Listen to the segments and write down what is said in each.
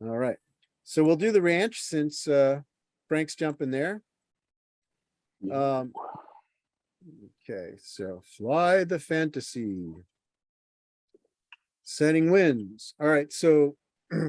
All right. So we'll do the ranch since Frank's jumping there. Okay, so fly the fantasy. Setting winds. All right, so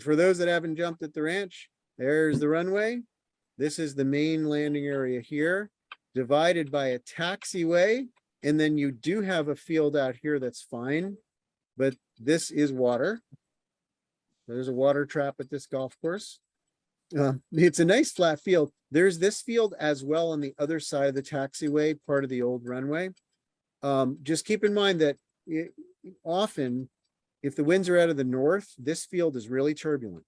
for those that haven't jumped at the ranch, there's the runway. This is the main landing area here, divided by a taxiway. And then you do have a field out here that's fine, but this is water. There's a water trap at this golf course. It's a nice flat field. There's this field as well on the other side of the taxiway, part of the old runway. Just keep in mind that often, if the winds are out of the north, this field is really turbulent,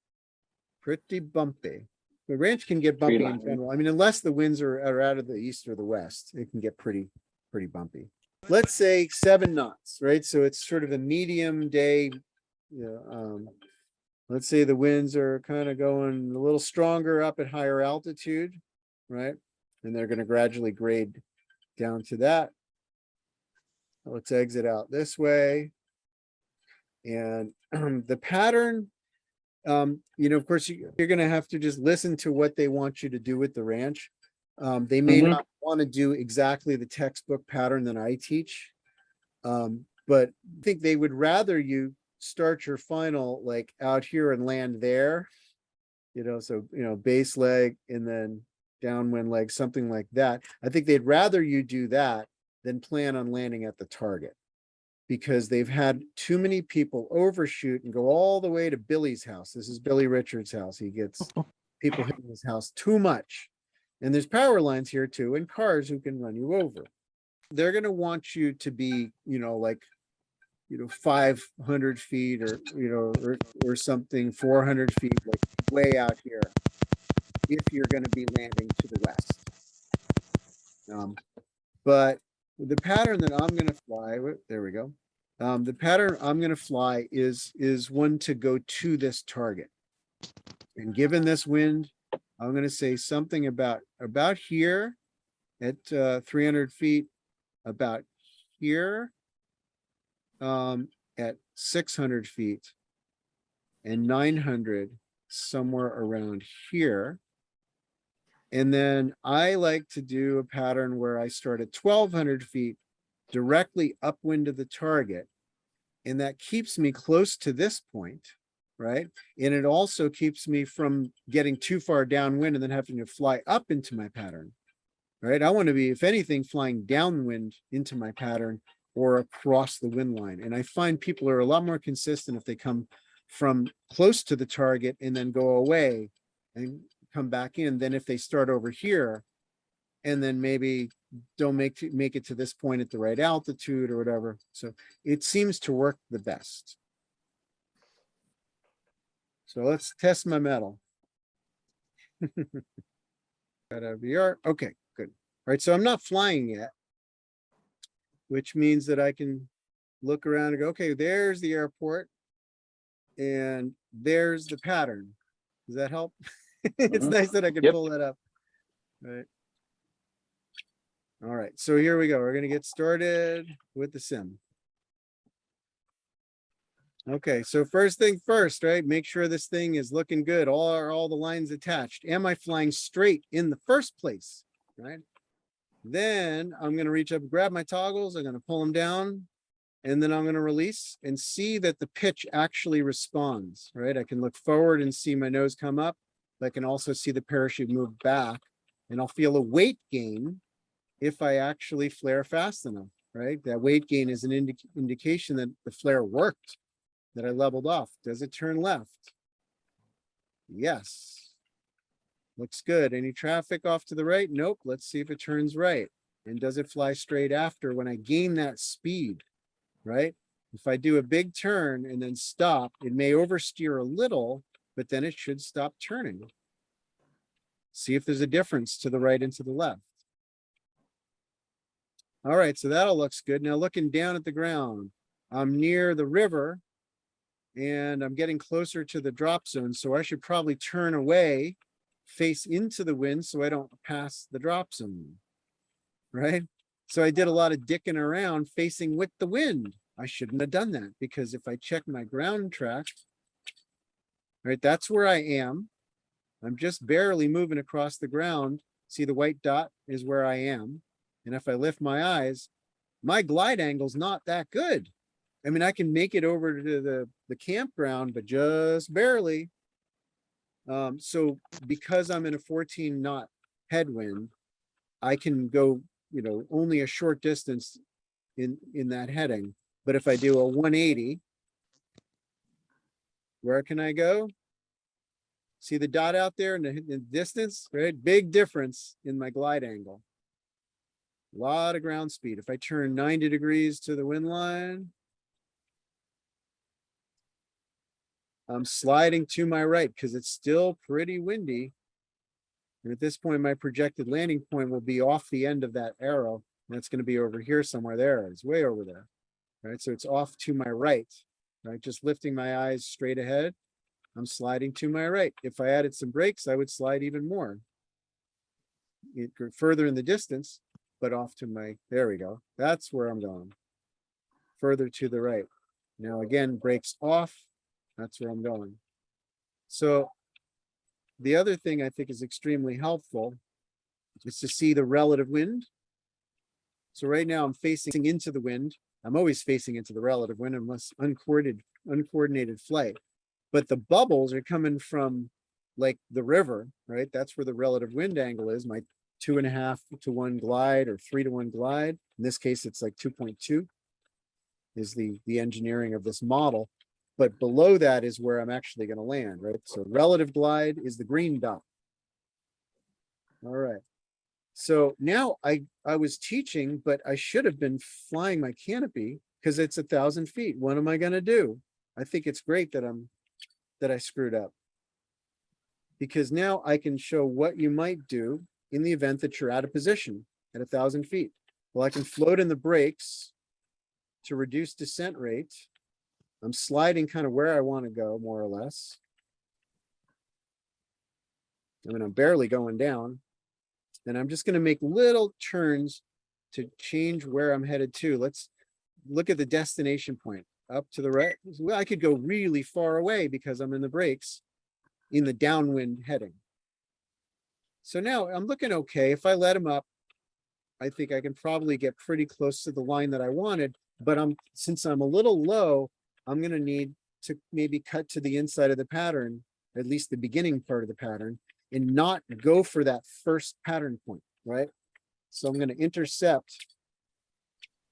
pretty bumpy. The ranch can get bumpy in general. I mean, unless the winds are out of the east or the west, it can get pretty bumpy. Let's say 7 knots, right? So it's sort of a medium day. Let's say the winds are kind of going a little stronger up at higher altitude, right? And they're going to gradually grade down to that. Let's exit out this way. And the pattern, of course, you're going to have to just listen to what they want you to do with the ranch. They may not want to do exactly the textbook pattern that I teach, but I think they would rather you start your final like out here and land there, so, base leg and then downwind leg, something like that. I think they'd rather you do that than plan on landing at the target, because they've had too many people overshoot and go all the way to Billy's house. This is Billy Richard's house. He gets people hitting his house too much. And there's power lines here too, and cars who can run you over. They're going to want you to be, 500 feet or something, 400 feet, like way out here, if you're going to be landing to the west. But the pattern that I'm going to fly, there we go. The pattern I'm going to fly is one to go to this target. And given this wind, I'm going to say something about here at 300 feet, about here at 600 feet, and 900 somewhere around here. And then I like to do a pattern where I start at 1200 feet directly upwind of the target. And that keeps me close to this point, right? And it also keeps me from getting too far downwind and then having to fly up into my pattern, right? I want to be, if anything, flying downwind into my pattern or across the wind line. And I find people are a lot more consistent if they come from close to the target and then go away and come back in than if they start over here and then maybe don't make it to this point at the right altitude or whatever. So it seems to work the best. So let's test my metal. SkydiVR. Okay, good. All right, so I'm not flying yet, which means that I can look around and go, okay, there's the airport and there's the pattern. Does that help? It's nice that I can pull that up. Right. All right, so here we go. We're going to get started with the sim. Okay, so first thing first, right? Make sure this thing is looking good. All the lines attached. Am I flying straight in the first place, right? Then I'm going to reach up and grab my toggles. I'm going to pull them down, and then I'm going to release and see that the pitch actually responds, right? I can look forward and see my nose come up. I can also see the parachute move back, and I'll feel a weight gain if I actually flare fast enough, right? That weight gain is an indication that the flare worked, that I leveled off. Does it turn left? Yes. Looks good. Any traffic off to the right? Nope. Let's see if it turns right. And does it fly straight after when I gain that speed, right? If I do a big turn and then stop, it may oversteer a little, but then it should stop turning. See if there's a difference to the right and to the left. All right, so that all looks good. Now looking down at the ground, I'm near the river and I'm getting closer to the drop zone. So I should probably turn away, face into the wind so I don't pass the drop zone, right? So I did a lot of dicking around facing with the wind. I shouldn't have done that, because if I check my ground track, right? That's where I am. I'm just barely moving across the ground. See, the white dot is where I am. And if I lift my eyes, my glide angle's not that good. I mean, I can make it over to the campground, but just barely. So because I'm in a 14 knot headwind, I can go, you know, only a short distance in that heading. But if I do a 180, where can I go? See the dot out there in the distance, right? Big difference in my glide angle. A lot of ground speed. If I turn 90 degrees to the wind line, I'm sliding to my right because it's still pretty windy. And at this point, my projected landing point will be off the end of that arrow. And that's going to be over here somewhere there. It's way over there. Right. So it's off to my right. Right. Just lifting my eyes straight ahead. I'm sliding to my right. If I added some brakes, I would slide even more. It goes further in the distance, but off to my, there we go. That's where I'm going. Further to the right. Now again, brakes off. That's where I'm going. So the other thing I think is extremely helpful is to see the relative wind. So right now I'm facing into the wind. I'm always facing into the relative wind unless uncoordinated flight. But the bubbles are coming from like the river, right? That's where the relative wind angle is. My 2.5 to 1 glide or 3 to 1 glide. In this case, it's like 2.2 is the engineering of this model. But below that is where I'm actually going to land, right? So relative glide is the green dot. All right. So now I was teaching, but I should have been flying my canopy because it's 1,000 feet. What am I going to do? I think it's great that I screwed up, because now I can show what you might do in the event that you're out of position at 1,000 feet. Well, I can float in the brakes to reduce descent rate. I'm sliding kind of where I want to go, more or less. I mean, I'm barely going down. And I'm just going to make little turns to change where I'm headed to. Let's look at the destination point. Up to the right. Well, I could go really far away because I'm in the brakes in the downwind heading. So now I'm looking okay. If I let him up, I think I can probably get pretty close to the line that I wanted. But since I'm a little low, I'm going to need to maybe cut to the inside of the pattern, at least the beginning part of the pattern, and not go for that first pattern point, right? So I'm going to intercept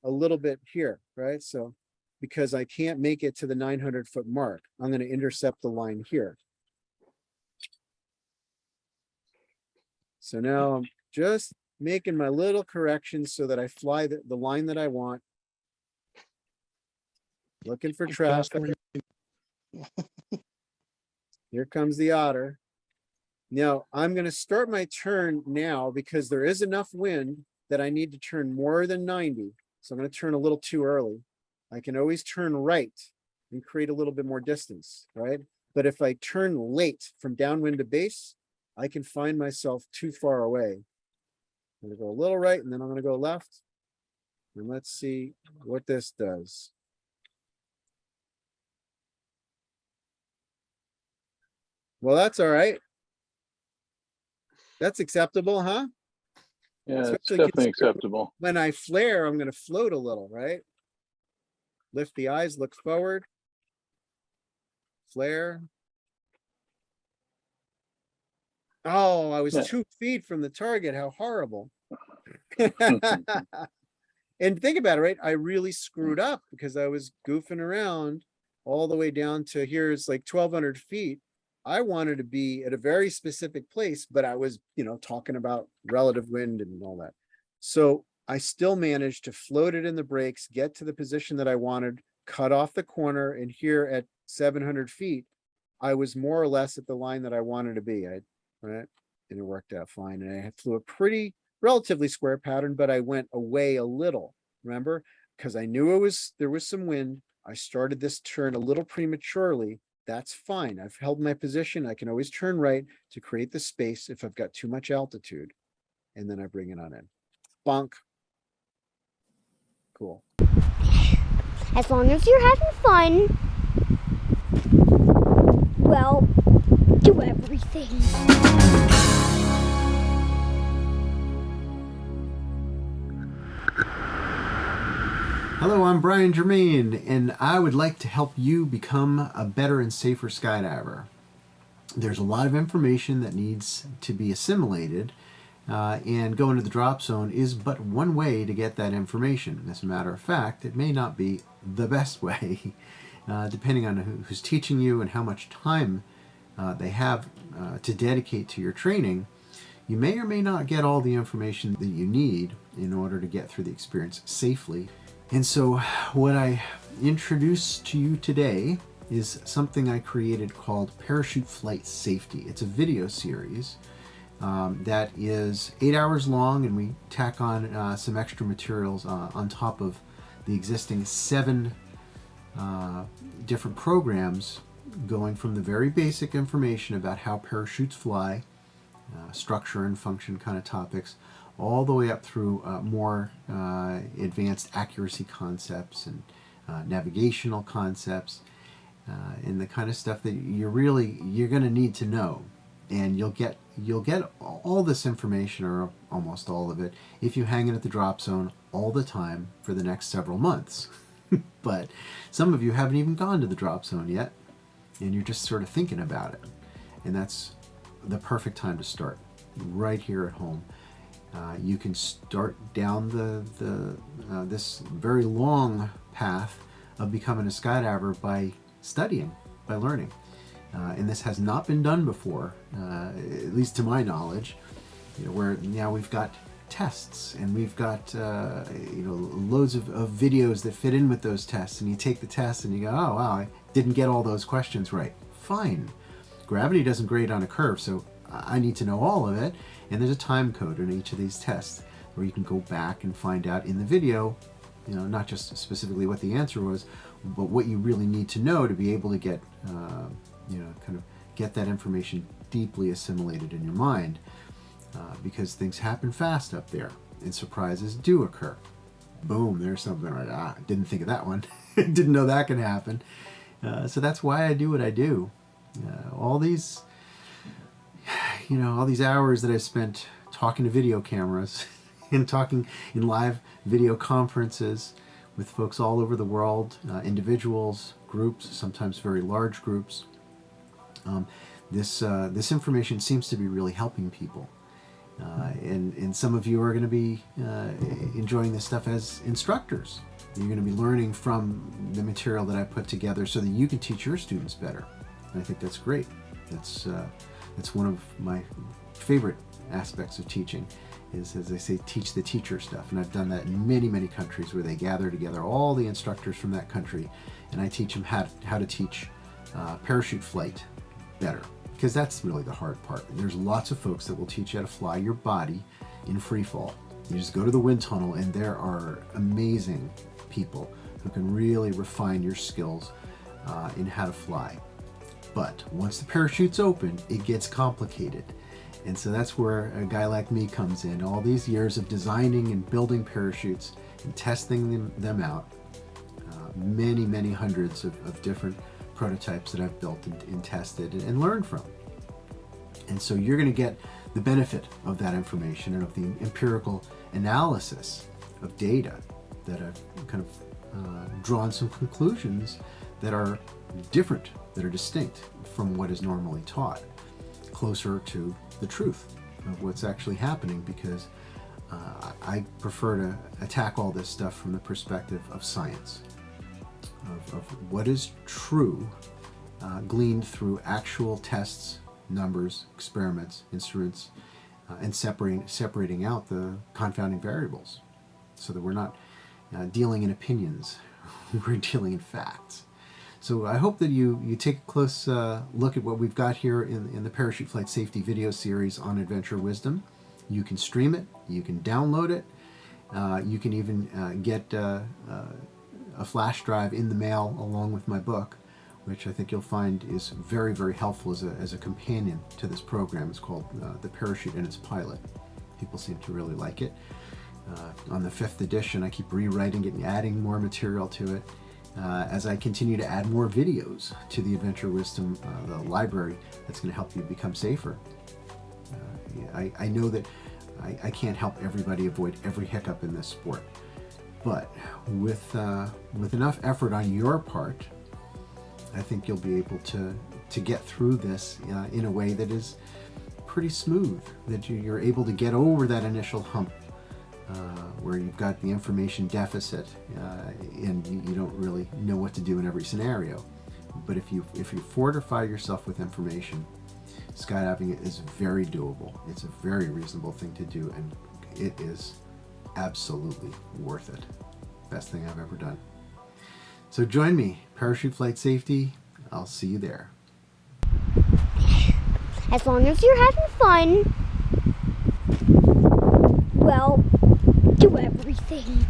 a little bit here, right? So because I can't make it to the 900-foot mark, I'm going to intercept the line here. So now I'm just making my little corrections so that I fly the line that I want. Looking for traffic. Here comes the otter. Now I'm going to start my turn now because there is enough wind that I need to turn more than 90. So I'm going to turn a little too early. I can always turn right and create a little bit more distance, right? But if I turn late from downwind to base, I can find myself too far away. I'm going to go a little right and then I'm going to go left. And let's see what this does. Well, that's all right. That's acceptable, huh? Yeah, it's Especially definitely acceptable. when I flare, I'm going to float a little, right? Lift the eyes, look forward. Flare. Oh, I was 2 feet from the target. How horrible. And think about it, right? I really screwed up because I was goofing around all the way down to here. It's like 1,200 feet. I wanted to be at a very specific place, but I was, you know, talking about relative wind and all that. So I still managed to float it in the brakes, get to the position that I wanted, cut off the corner, and here at 700 feet, I was more or less at the line that I wanted to be. Right? And it worked out fine. And I flew a pretty relatively square pattern, but I went away a little, remember? Because I knew there was some wind. I started this turn a little prematurely. That's fine. I've held my position. I can always turn right to create the space if I've got too much altitude. And then I bring it on in. Bonk. Cool. As long as you're having fun. well, do everything. Hello, I'm Brian Germain, and I would like to help you become a better and safer skydiver. There's a lot of information that needs to be assimilated, and going to the drop zone is but one way to get that information. As a matter of fact, it may not be the best way, depending on who's teaching you and how much time they have to dedicate to your training. You may or may not get all the information that you need in order to get through the experience safely. And so what I introduce to you today is something I created called Parachute Flight Safety. It's a video series that is 8 hours long, and we tack on some extra materials on top of the existing 7 different programs, going from the very basic information about how parachutes fly, structure and function kind of topics, all the way up through more advanced accuracy concepts and navigational concepts, and the kind of stuff that you're going to need to know. And you'll get all this information, or almost all of it, if you hang it at the drop zone all the time for the next several months. But some of you haven't even gone to the drop zone yet, and you're just sort of thinking about it. And that's the perfect time to start, right here at home. You can start down this very long path of becoming a skydiver by studying, by learning. And this has not been done before, at least to my knowledge, where now we've got tests, and we've got loads of videos that fit in with those tests, and you take the test and you go, oh wow, I didn't get all those questions right. Fine. Gravity doesn't grade on a curve, so I need to know all of it, and there's a time code in each of these tests where you can go back and find out in the video, not just specifically what the answer was, but what you really need to know to be able to get, kind of get that information deeply assimilated in your mind, because things happen fast up there, and surprises do occur. Boom, there's something right. I didn't think of that one. Didn't know that could happen. So that's why I do what I do. All these hours that I've spent talking to video cameras and talking in live video conferences with folks all over the world, individuals, groups, sometimes very large groups. This information seems to be really helping people. And some of you are going to be enjoying this stuff as instructors. You're going to be learning from the material that I put together so that you can teach your students better. And I think that's great. That's one of my favorite aspects of teaching, is, as I say, teach the teacher stuff. And I've done that in many, many countries where they gather together all the instructors from that country, and I teach them how to teach parachute flight better, because that's really the hard part. There's lots of folks that will teach you how to fly your body in free fall. You just go to the wind tunnel, and there are amazing people who can really refine your skills in how to fly. But once the parachute's open, it gets complicated. And so that's where a guy like me comes in. All these years of designing and building parachutes and testing them out, many, many hundreds of different prototypes that I've built and tested and learned from. And so you're going to get the benefit of that information and of the empirical analysis of data that I've kind of drawn some conclusions that are different, that are distinct from what is normally taught, closer to the truth of what's actually happening, because I prefer to attack all this stuff from the perspective of science, of what is true, gleaned through actual tests, numbers, experiments, instruments, and separating out the confounding variables, so that we're not dealing in opinions, we're dealing in facts. So I hope that you take a close look at what we've got here in the Parachute Flight Safety video series on Adventure Wisdom. You can stream it, you can download it, you can even get a flash drive in the mail along with my book, which I think you'll find is very, very helpful as a companion to this program. It's called The Parachute and Its Pilot. People seem to really like it. On the 5th edition, I keep rewriting it and adding more material to it. as I continue to add more videos to the Adventure Wisdom, the library that's going to help you become safer. I know that I can't help everybody avoid every hiccup in this sport, but with enough effort on your part, I think you'll be able to get through this in a way that is pretty smooth, that you're able to get over that initial hump where you've got the information deficit and you don't really know what to do in every scenario. But if you fortify yourself with information, skydiving is very doable. It's a very reasonable thing to do, and it is absolutely worth it. Best thing I've ever done. So join me, Parachute Flight Safety. I'll see you there. As long as you're having fun, well, do everything.